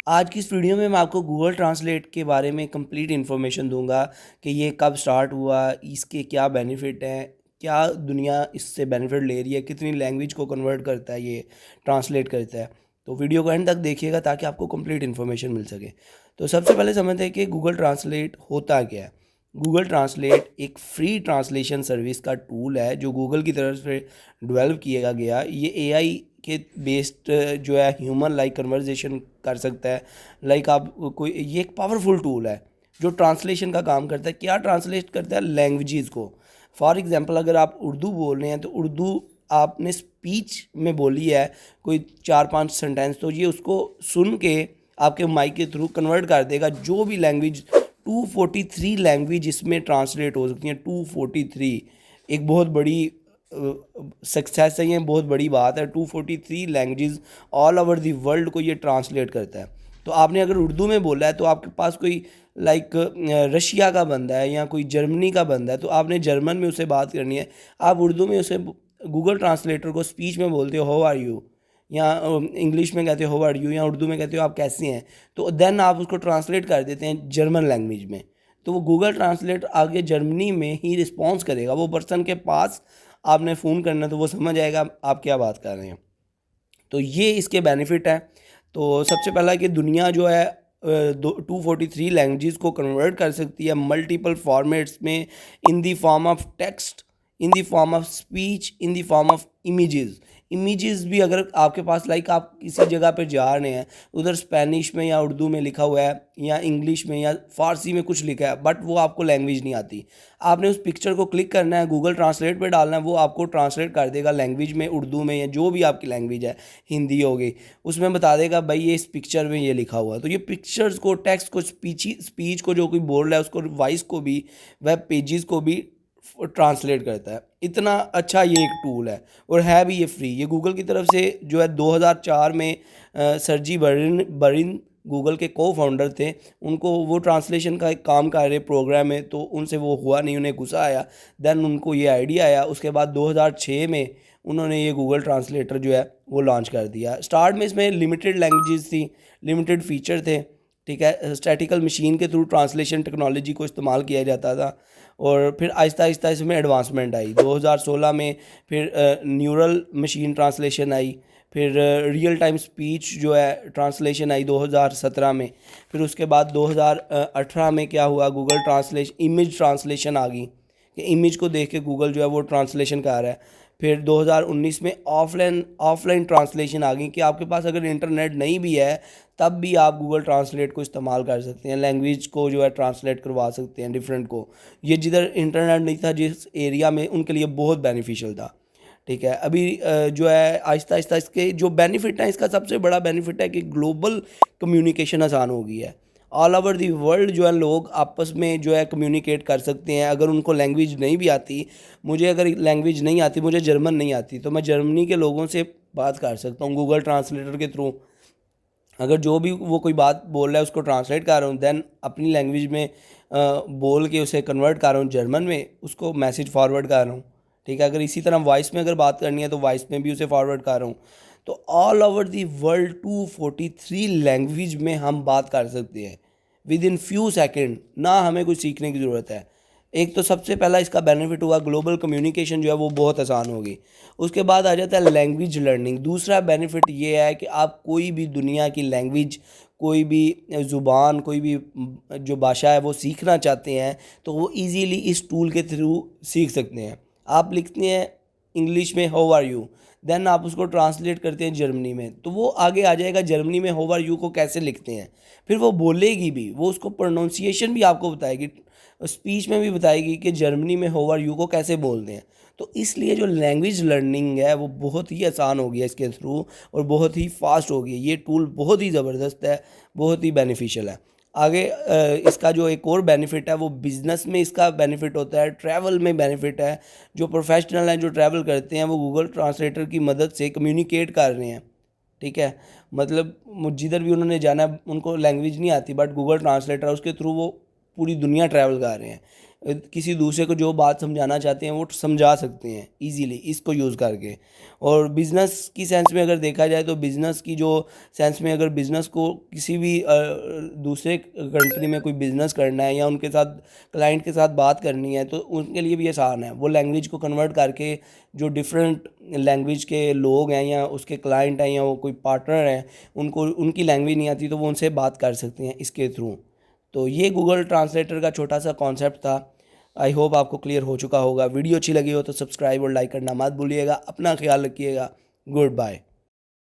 आज की इस वीडियो में मैं आपको गूगल ट्रांसलेट के बारे में कंप्लीट इन्फॉर्मेशन दूंगा कि ये कब स्टार्ट हुआ, इसके क्या बेनिफिट हैं, क्या दुनिया इससे बेनिफिट ले रही है, कितनी लैंग्वेज को कन्वर्ट करता है, ये ट्रांसलेट करता है। तो वीडियो को एंड तक देखिएगा ताकि आपको कंप्लीट इन्फॉर्मेशन मिल सके। तो सबसे पहले समझते हैं कि गूगल ट्रांसलेट होता क्या है। गूगल ट्रांसलेट एक फ्री ट्रांसलेशन सर्विस का टूल है जो गूगल की तरफ से डेवलप किया गया। ये एआई के बेस्ड जो है ह्यूमन लाइक कन्वर्जेशन कर सकता है। लाइक आप कोई, ये एक पावरफुल टूल है जो ट्रांसलेशन का काम करता है। क्या ट्रांसलेट करता है? लैंग्वेजेस को। फॉर एग्जांपल अगर आप उर्दू बोल रहे हैं तो उर्दू आपने स्पीच में बोली है कोई 4-5 सेंटेंस, तो ये उसको सुन के आपके माइक के थ्रू कन्वर्ट कर देगा। जो भी लैंग्वेज 243 लैंग्वेज इसमें ट्रांसलेट हो सकती हैं। 243 एक बहुत बड़ी सक्सेस है, ये बहुत बड़ी बात है। 243 language all over the world को ये ट्रांसलेट करता है। तो आपने अगर उर्दू में बोला है तो आपके पास कोई लाइक रशिया का बंदा है या कोई जर्मनी का बंदा है, तो आपने जर्मन में उसे बात करनी है। आप उर्दू में उसे गूगल ट्रांसलेटर को स्पीच में बोलते हो हाउ आर यू, या इंग्लिश में कहते हो हाउ आर यू, या उर्दू में कहते हो आप कैसे हैं। तो देन आप उसको ट्रांसलेट कर देते हैं जर्मन लैंग्वेज में। तो वो गूगल ट्रांसलेट आगे जर्मनी में ही रिस्पॉन्स करेगा। वो पर्सन के पास आपने फ़ोन करना है तो वो समझ आएगा आप क्या बात कर रहे हैं। तो ये इसके बेनिफिट है। तो सबसे पहला कि दुनिया जो है 243 लैंग्वेज को कन्वर्ट कर सकती है मल्टीपल फॉर्मेट्स में, in the form of text, in the form of speech, in the form of images. Images भी अगर आपके पास लाइक आप किसी जगह पे जा रहे हैं, उधर स्पेनिश में या उर्दू में लिखा हुआ है या इंग्लिश में या फ़ारसी में कुछ लिखा है, बट वो आपको लैंग्वेज नहीं आती। आपने उस पिक्चर को क्लिक करना है, गूगल ट्रांसलेट पे डालना है, वो आपको ट्रांसलेट कर देगा लैंग्वेज में, उर्दू में या जो भी आपकी लैंग्वेज है, हिंदी हो गई, उसमें बता देगा भाई ये इस पिक्चर में ये लिखा हुआ है। तो ये पिक्चर्स को, टेक्स्ट को, स्पीच को जो कोई बोल रहा है उसको, वॉइस को भी, वेब पेजेस को भी ट्रांसलेट करता है। इतना अच्छा ये एक टूल है और है भी ये फ्री। ये गूगल की तरफ से जो है 2004 में सर्जी बरिन गूगल के को फाउंडर थे, उनको वो ट्रांसलेशन का एक काम कर रहे प्रोग्राम में, तो उनसे वो हुआ नहीं, उन्हें गुस्सा आया। देन उनको ये आइडिया आया। उसके बाद 2006 में उन्होंने ये गूगल ट्रांसलेटर जो है वो लॉन्च कर दिया। स्टार्ट में इसमें लिमिटेड लैंग्वेजेस थी, लिमिटेड फीचर थे, ठीक है। स्टैटिकल मशीन के थ्रू ट्रांसलेशन टेक्नोलॉजी को इस्तेमाल किया जाता था और फिर आहिस्ता आहिस्ता इसमें एडवांसमेंट आई। 2016 में फिर न्यूरल मशीन ट्रांसलेशन आई, फिर रियल टाइम स्पीच जो है ट्रांसलेशन आई 2017 में। फिर उसके बाद 2018 में क्या हुआ, गूगल ट्रांसलेशन इमेज ट्रांसलेशन आ गई कि इमेज को देख के गूगल जो है वो ट्रांसलेशन कर रहा है। फिर 2019 में ऑफलाइन ट्रांसलेशन आ गई कि आपके पास अगर इंटरनेट नहीं भी है तब भी आप गूगल ट्रांसलेट को इस्तेमाल कर सकते हैं, लैंग्वेज को जो है ट्रांसलेट करवा सकते हैं डिफरेंट को। ये जिधर इंटरनेट नहीं था जिस एरिया में, उनके लिए बहुत बेनिफिशियल था, ठीक है। अभी जो है आहिस्ता आहिस्ता इसके जो बेनिफिट है, इसका सबसे बड़ा बेनिफिट है कि ग्लोबल कम्युनिकेशन आसान हो गई है। ऑल ओवर दी वर्ल्ड जो है लोग आपस में जो है कम्युनिकेट कर सकते हैं। अगर उनको लैंग्वेज नहीं भी आती, मुझे अगर लैंग्वेज नहीं आती, मुझे जर्मन नहीं आती, तो मैं जर्मनी के लोगों से बात कर सकता हूँ गूगल ट्रांसलेटर के थ्रू। अगर जो भी वो कोई बात बोल रहा है उसको ट्रांसलेट कर रहा हूँ, देन अपनी लैंग्वेज में बोल के उसे कन्वर्ट कर रहा हूँ जर्मन में, उसको मैसेज फॉरवर्ड कर रहा हूँ, ठीक है। अगर इसी तरह वॉइस में अगर बात करनी है तो वॉइस में भी उसे फॉरवर्ड कर रहा हूँ। तो all over the world 243 language में हम बात कर सकते हैं विद इन फ्यू सेकेंड, ना हमें कुछ सीखने की ज़रूरत है। एक तो सबसे पहला इसका बेनिफिट हुआ ग्लोबल कम्युनिकेशन जो है वो बहुत आसान होगी। उसके बाद आ जाता है लैंग्वेज लर्निंग। दूसरा बेनिफिट ये है कि आप कोई भी दुनिया की लैंग्वेज, कोई भी ज़ुबान, कोई भी जो भाषा है वो सीखना चाहते हैं तो वो इजीली इस टूल के थ्रू सीख सकते हैं। आप लिखते हैं इंग्लिश में हाउ आर यू, देन आप उसको ट्रांसलेट करते हैं जर्मनी में, तो वो आगे आ जाएगा जर्मनी में हाउ आर यू को कैसे लिखते हैं। फिर वो बोलेगी भी, वो उसको प्रोनाउंसिएशन भी आपको बताएगी, स्पीच में भी बताएगी कि जर्मनी में हाउ आर यू को कैसे बोलते हैं। तो इसलिए जो लैंग्वेज लर्निंग है वो बहुत ही आसान हो गई है इसके थ्रू और बहुत ही फास्ट हो गई है। ये टूल बहुत ही ज़बरदस्त है, बहुत ही बेनिफिशियल है। आगे इसका जो एक और बेनिफिट है वो बिज़नेस में इसका बेनिफिट होता है, ट्रैवल में बेनिफिट है। जो प्रोफेशनल हैं जो ट्रैवल करते हैं वो गूगल ट्रांसलेटर की मदद से कम्युनिकेट कर रहे हैं, ठीक है। मतलब जिधर भी उन्होंने जाना है, उनको लैंग्वेज नहीं आती बट गूगल ट्रांसलेटर उसके थ्रू वो पूरी दुनिया ट्रैवल कर रहे हैं, किसी दूसरे को जो बात समझाना चाहते हैं वो समझा सकते हैं इजीली इसको यूज़ करके। और बिज़नेस की सेंस में अगर देखा जाए तो बिज़नेस की जो सेंस में अगर बिज़नेस को किसी भी दूसरे कंट्री में कोई बिज़नेस करना है या उनके साथ क्लाइंट के साथ बात करनी है तो उनके लिए भी आसान है। वो लैंग्वेज को कन्वर्ट करके जो डिफरेंट लैंग्वेज के लोग हैं या उसके क्लाइंट हैं या वो कोई पार्टनर हैं, उनको उनकी लैंग्वेज नहीं आती तो वो उनसे बात कर सकते हैं इसके थ्रू। तो ये गूगल ट्रांसलेटर का छोटा सा कॉन्सेप्ट था। आई होप आपको क्लियर हो चुका होगा। वीडियो अच्छी लगी हो तो सब्सक्राइब और लाइक करना मत भूलिएगा। अपना ख्याल रखिएगा। Good bye.